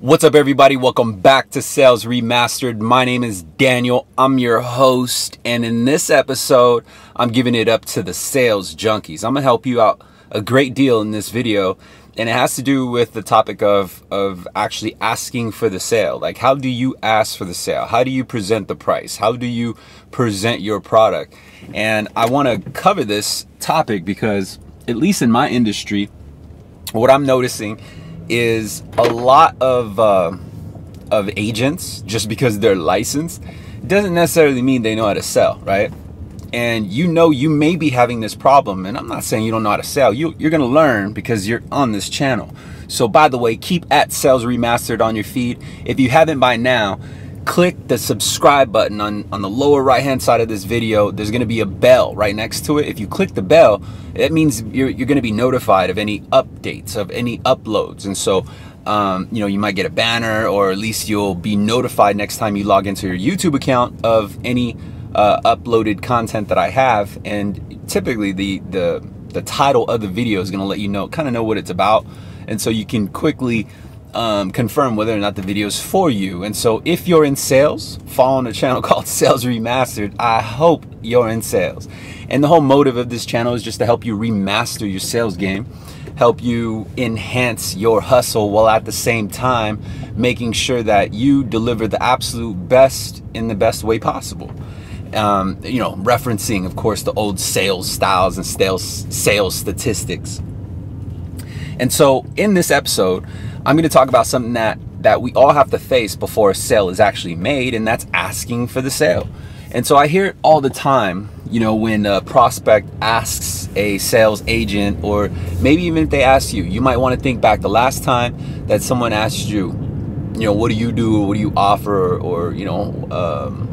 What's up, everybody? Welcome back to Sales Remastered. My name is Daniel. I'm your host, and in this episode, I'm giving it up to the sales junkies. I'm gonna help you out a great deal in this video, and it has to do with the topic of actually asking for the sale. Like, how do you ask for the sale? How do you present the price? How do you present your product? And I want to cover this topic because, at least in my industry, what I'm noticing is a lot of agents, just because they're licensed, doesn't necessarily mean they know how to sell, right? And you may be having this problem, and I'm not saying you don't know how to sell. You're going to learn because you're on this channel. So by the way, keep at Sales Remastered on your feed. If you haven't by now, click the subscribe button on the lower right hand side of this video. There's going to be a bell right next to it. If you click the bell, it means you're going to be notified of any updates, of any uploads. And so you might get a banner, or at least you'll be notified next time you log into your YouTube account of any uploaded content that I have. And typically the title of the video is going to let you know, kind of know what it's about, and so you can quickly confirm whether or not the video is for you. And so if you're in sales, following a channel called Sales Remastered, I hope you're in sales. And the whole motive of this channel is just to help you remaster your sales game, help you enhance your hustle, while at the same time making sure that you deliver the absolute best in the best way possible. Referencing, of course, the old sales styles and sales statistics. And so in this episode, I'm going to talk about something that we all have to face before a sale is actually made, and that's asking for the sale. And so I hear it all the time, when a prospect asks a sales agent, or maybe even if they ask you, you might want to think back the last time that someone asked you, what do you do, or what do you offer, or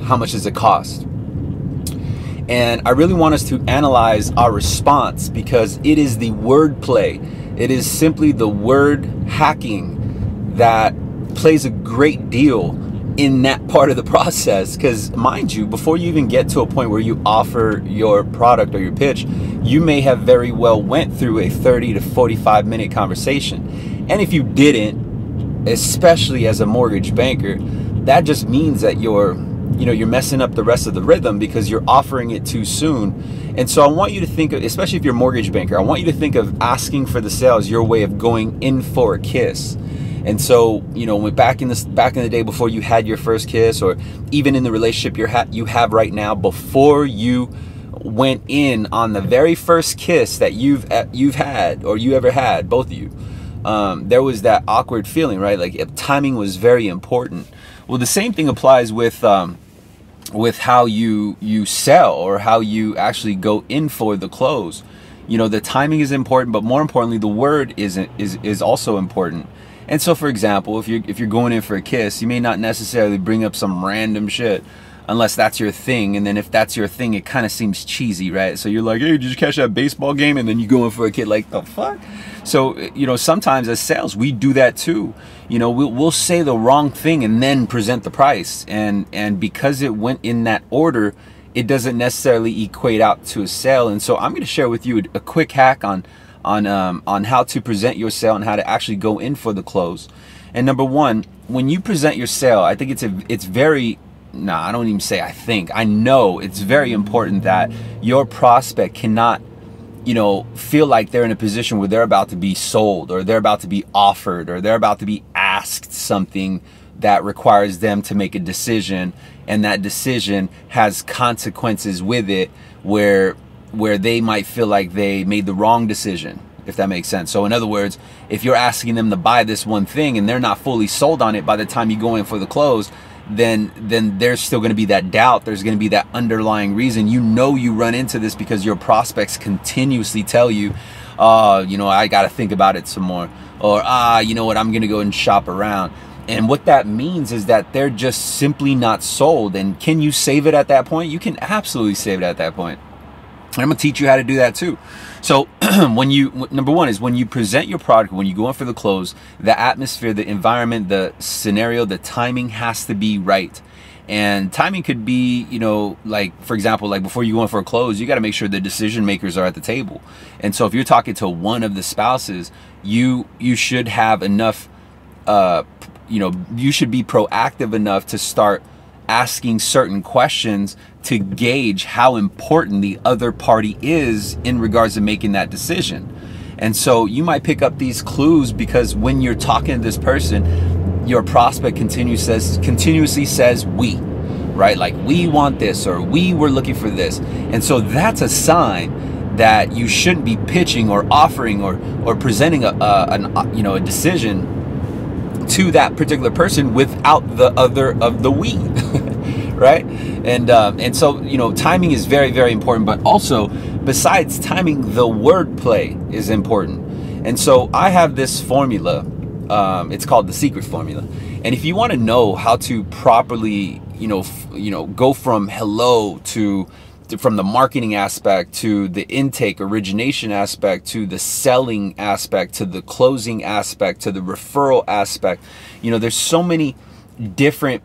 how much does it cost? And I really want us to analyze our response, because it is the wordplay. It is simply the word hacking that plays a great deal in that part of the process. Because mind you, before you even get to a point where you offer your product or your pitch, you may have very well went through a 30 to 45 minute conversation. And if you didn't, especially as a mortgage banker, that just means that you're messing up the rest of the rhythm, because you're offering it too soon. And so I want you to think of, especially if you're a mortgage banker, I want you to think of asking for the sale as your way of going in for a kiss. And so, when back in the day, before you had your first kiss, or even in the relationship you have right now, before you went in on the very first kiss that you've had, or you ever had, both of you, there was that awkward feeling, right? Like, timing was very important. Well, the same thing applies with how you sell, or how you actually go in for the close. The timing is important, but more importantly, the word is also important. And so, for example, if you're going in for a kiss, you may not necessarily bring up some random shit unless that's your thing. And then if that's your thing, it kind of seems cheesy, right? So you're like, hey, did you catch that baseball game? And then you go in for a kid, like, the fuck? So, sometimes as sales, we do that too. We'll say the wrong thing and then present the price. And because it went in that order, it doesn't necessarily equate out to a sale. And so I'm going to share with you a quick hack on how to present your sale and how to actually go in for the close. And number one, when you present your sale, I think it's very, I don't even say I know it's very important that your prospect cannot, feel like they're in a position where they're about to be sold, or they're about to be offered, or they're about to be asked something that requires them to make a decision, and that decision has consequences with it, where they might feel like they made the wrong decision, if that makes sense. So in other words, if you're asking them to buy this one thing and they're not fully sold on it by the time you go in for the close, then there's still going to be that doubt. There's going to be that underlying reason. You run into this because your prospects continuously tell you, I got to think about it some more, or you know what, I'm going to go and shop around. And what that means is that they're just simply not sold. And can you save it at that point? You can absolutely save it at that point. And I'm going to teach you how to do that too. So number one is when you present your product, when you go in for the close, the atmosphere, the environment, the scenario, the timing has to be right. And timing could be, like, for example, like before you go in for a close, you got to make sure the decision makers are at the table. And so if you're talking to one of the spouses, you should have enough you should be proactive enough to start asking certain questions to gauge how important the other party is in regards to making that decision. And so you might pick up these clues because when you're talking to this person, your prospect continuously says we, right? Like, we want this, or we were looking for this. And so that's a sign that you shouldn't be pitching or offering or presenting a decision to that particular person without the other of the we. Right? And so, timing is very, very important, but also besides timing, the wordplay is important. And so I have this formula, it's called the secret formula. And if you want to know how to properly, go from hello from the marketing aspect to the intake origination aspect to the selling aspect to the closing aspect to the referral aspect, there's so many different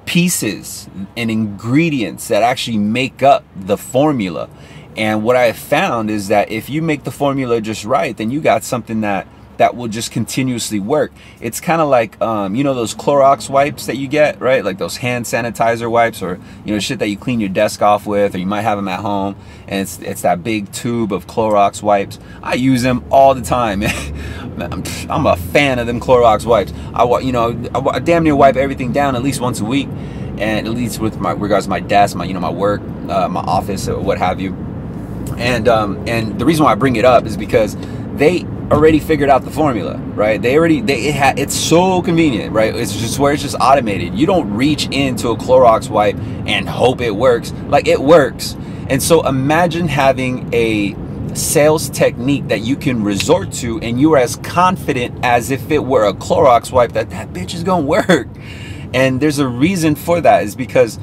pieces and ingredients that actually make up the formula. And what I have found is that if you make the formula just right, then you got something that will just continuously work. It's kind of like those Clorox wipes that you get, right? Like those hand sanitizer wipes, or shit that you clean your desk off with, or you might have them at home, and it's that big tube of Clorox wipes. I use them all the time. I'm a fan of them Clorox wipes. I damn near wipe everything down at least once a week, and at least with regards to my desk, my work, my office, or what have you. And the reason why I bring it up is because they already figured out the formula, right? It's so convenient, right? It's just automated. You don't reach into a Clorox wipe and hope it works. Like, it works. And so imagine having a sales technique that you can resort to, and you are as confident as if it were a Clorox wipe that bitch is gonna work. And there's a reason for that, is because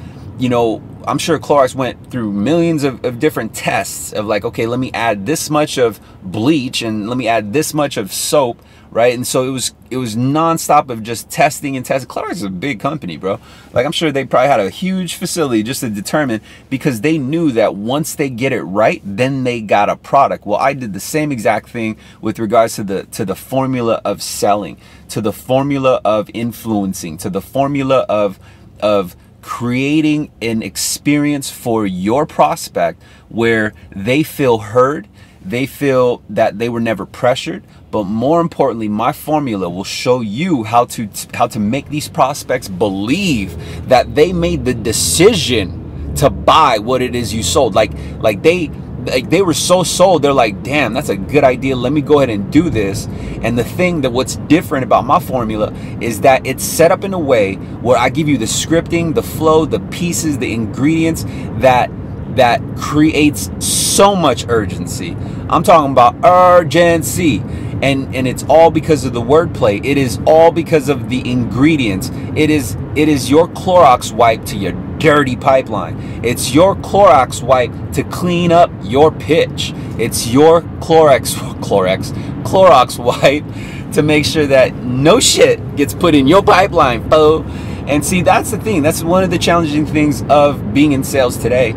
I'm sure Clorox went through millions of different tests of like, okay, let me add this much of bleach and let me add this much of soap, right? And so it was nonstop of just testing and testing. Clorox is a big company, bro. Like, I'm sure they probably had a huge facility just to determine, because they knew that once they get it right, then they got a product. Well, I did the same exact thing with regards to the formula of selling, to the formula of influencing, to the formula of creating an experience for your prospect where they feel heard, they feel that they were never pressured. But more importantly, my formula will show you how to make these prospects believe that they made the decision to buy what it is you sold. Like they were so sold, they're like, damn, that's a good idea, let me go ahead and do this. And the thing that what's different about my formula is that it's set up in a way where I give you the scripting, the flow, the pieces, the ingredients that creates so much urgency. I'm talking about urgency. And it's all because of the wordplay. It is all because of the ingredients. It is your Clorox wipe to your dirty pipeline. It's your Clorox wipe to clean up your pitch. It's your Clorox wipe to make sure that no shit gets put in your pipeline, foe. And see, that's the thing. That's one of the challenging things of being in sales today,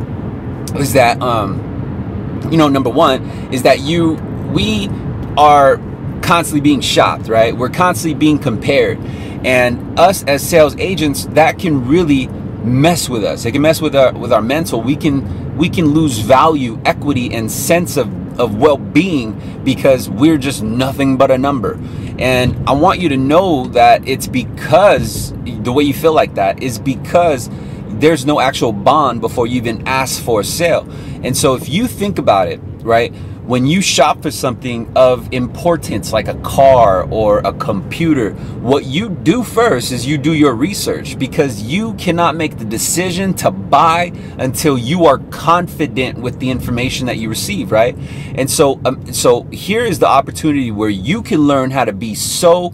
is that number one is that we are constantly being shopped, right? We're constantly being compared, and us as sales agents, that can really mess with us. It can mess with our mental. We can lose value, equity, and sense of well-being because we're just nothing but a number. And I want you to know that it's because the way you feel like that is because there's no actual bond before you even ask for a sale. And so if you think about it, right, when you shop for something of importance like a car or a computer, what you do first is you do your research, because you cannot make the decision to buy until you are confident with the information that you receive, right? And so here is the opportunity where you can learn how to be so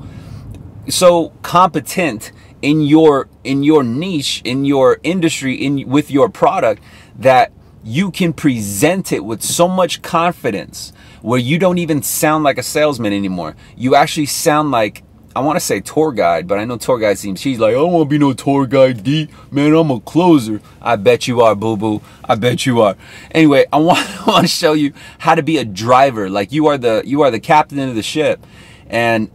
competent in your niche, in your industry, with your product, that you can present it with so much confidence where you don't even sound like a salesman anymore. You actually sound like, I want to say tour guide, but I know tour guide seems, she's like, I don't want to be no tour guide, D. Man, I'm a closer. I bet you are, boo-boo. I bet you are. Anyway, I want to show you how to be a driver. Like, you are the captain of the ship. And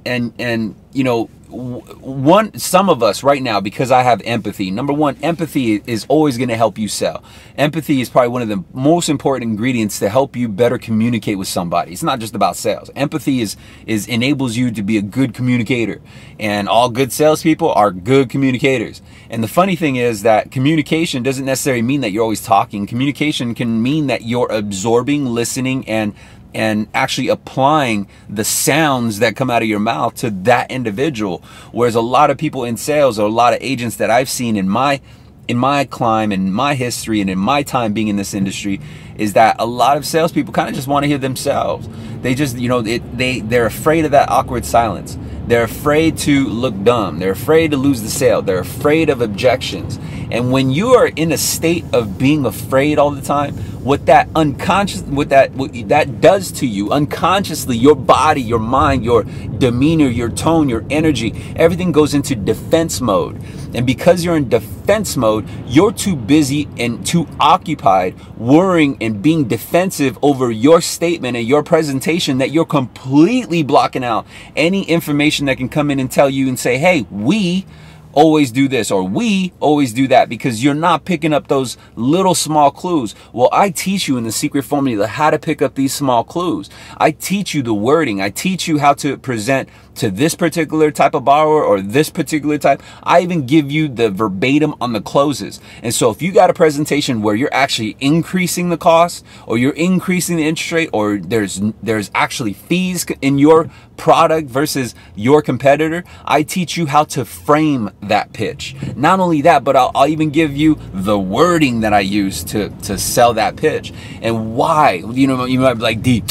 some of us right now, because I have empathy. Number one, empathy is always going to help you sell. Empathy is probably one of the most important ingredients to help you better communicate with somebody. It's not just about sales. Empathy enables you to be a good communicator, and all good salespeople are good communicators. And the funny thing is that communication doesn't necessarily mean that you're always talking. Communication can mean that you're absorbing, listening, and actually applying the sounds that come out of your mouth to that individual. Whereas a lot of people in sales, or a lot of agents that I've seen in my climb, in my history, and in my time being in this industry, is that a lot of salespeople kind of just want to hear themselves. They just, they're afraid of that awkward silence. They're afraid to look dumb. They're afraid to lose the sale. They're afraid of objections. And when you are in a state of being afraid all the time, what that does to you unconsciously, your body, your mind, your demeanor, your tone, your energy, everything goes into defense mode. And because you're in defense mode, you're too busy and too occupied worrying and being defensive over your statement and your presentation that you're completely blocking out any information that can come in and tell you and say, hey, we always do this, or we always do that, because you're not picking up those little small clues. Well, I teach you in the secret formula how to pick up these small clues. I teach you the wording. I teach you how to present to this particular type of borrower or this particular type. I even give you the verbatim on the closes. And so if you got a presentation where you're actually increasing the cost, or you're increasing the interest rate, or there's actually fees in your product versus your competitor, I teach you how to frame that pitch. Not only that, but I'll even give you the wording that I use to sell that pitch, and why. You might be like, D,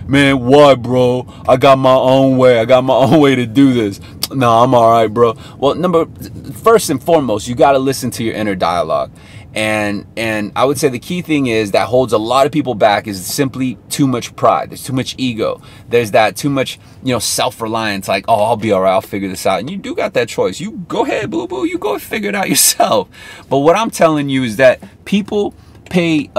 man, why, bro? I got my own way. I got my own way to do this. No, I'm all right, bro. Well, first and foremost, you got to listen to your inner dialogue. And I would say the key thing is that holds a lot of people back is simply too much pride. There's too much ego. There's that too much, self-reliance, like, oh, I'll be all right, I'll figure this out. And you do got that choice. You go ahead, boo-boo, you go figure it out yourself. But what I'm telling you is that people pay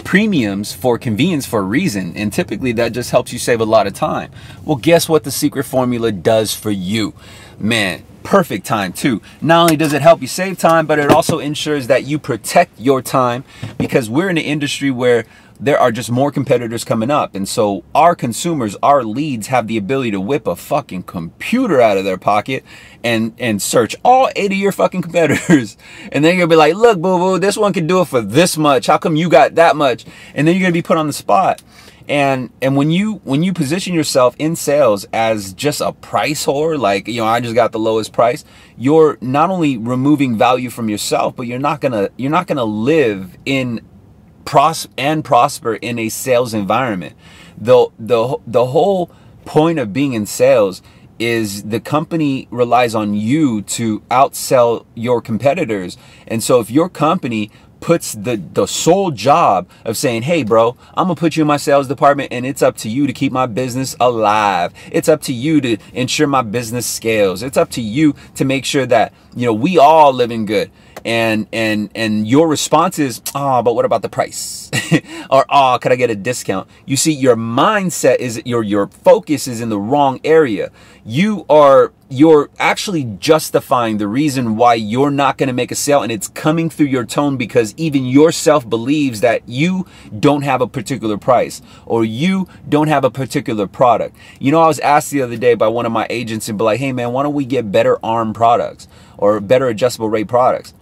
premiums for convenience for a reason, and typically that just helps you save a lot of time. Well, guess what the secret formula does for you? Man, perfect time too. Not only does it help you save time, but it also ensures that you protect your time, because we're in an industry where there are just more competitors coming up. And so our consumers, our leads, have the ability to whip a fucking computer out of their pocket and search all 8 of your fucking competitors. And then you're gonna be like, look, boo-boo, this one can do it for this much. How come you got that much? And then you're gonna be put on the spot. And when you position yourself in sales as just a price whore, like, I just got the lowest price, you're not only removing value from yourself, but you're not gonna live in prosper in a sales environment. The whole point of being in sales is the company relies on you to outsell your competitors. And so if your company puts the sole job of saying, hey, bro, I'm gonna put you in my sales department, and it's up to you to keep my business alive. It's up to you to ensure my business scales. It's up to you to make sure that, we all living good. And your response is, oh, but what about the price? Or, oh, could I get a discount? You see, your mindset is, your focus is in the wrong area. You're actually justifying the reason why you're not going to make a sale, and it's coming through your tone, because even yourself believes that you don't have a particular price, or you don't have a particular product. I was asked the other day by one of my agents and be like, hey man, why don't we get better ARM products or better adjustable rate products?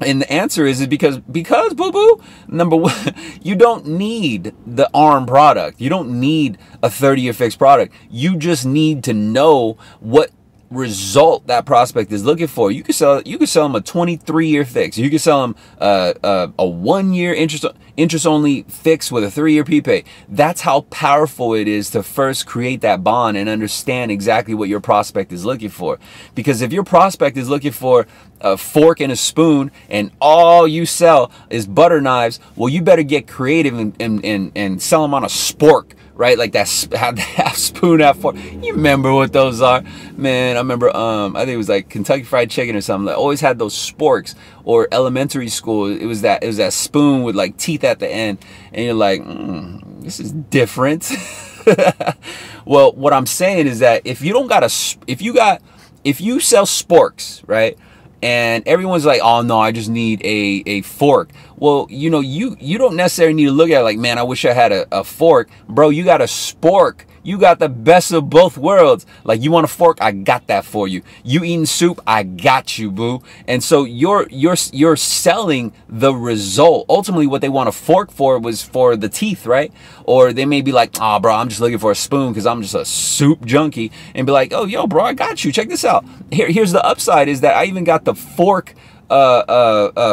And the answer is because boo-boo, number one, you don't need the ARM product. You don't need a 30-year fixed product. You just need to know what result that prospect is looking for. You could sell them a 23-year fix. You could sell them a 1-year interest only fix with a 3-year prepay. That's how powerful it is to first create that bond and understand exactly what your prospect is looking for. Because if your prospect is looking for a fork and a spoon and all you sell is butter knives, well, you better get creative and sell them on a spork. Right, like that half spoon, half fork. You remember what those are, man? I remember, I think it was like Kentucky Fried Chicken or something. Like, always had those sporks. Or elementary school, it was that spoon with like teeth at the end, and you're like, this is different. Well, what I'm saying is that if you don't got if you sell sporks, right? And everyone's like, oh no, I just need a fork. Well, you know, you don't necessarily need to look at it like, man, I wish I had a fork. Bro, you got a spork. You got the best of both worlds. Like, you want a fork? I got that for you. You eating soup? I got you, boo. And so you're selling the result. Ultimately, what they want a fork for was for the teeth, right? Or they may be like, oh, bro, I'm just looking for a spoon because I'm just a soup junkie. And be like, oh, yo, bro, I got you. Check this out. Here's the upside is that I even got the fork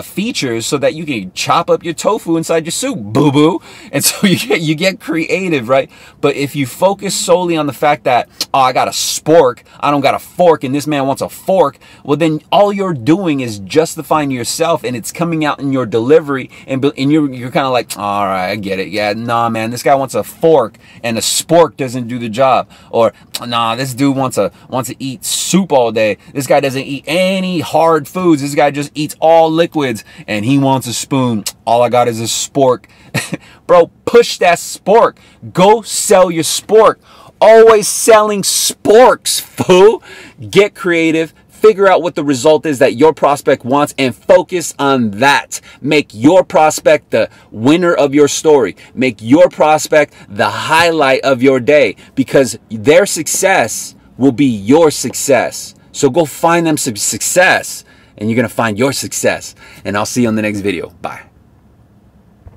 features so that you can chop up your tofu inside your soup, boo-boo. And so you get creative, right? But if you focus solely on the fact that, oh, I got a spork, I don't got a fork, and this man wants a fork, well, then all you're doing is justifying yourself, and it's coming out in your delivery, and you're kind of like, all right, I get it. Yeah, nah, man, this guy wants a fork, and a spork doesn't do the job. Or, nah, this dude wants to eat soup all day. This guy doesn't eat any hard foods. This guy just eats all liquids, and he wants a spoon. All I got is a spork. Bro, push that spork. Go sell your spork. Always selling sporks, fool. Get creative. Figure out what the result is that your prospect wants and focus on that. Make your prospect the winner of your story. Make your prospect the highlight of your day, because their success will be your success. So go find them some success, and you're going to find your success. And I'll see you on the next video. Bye.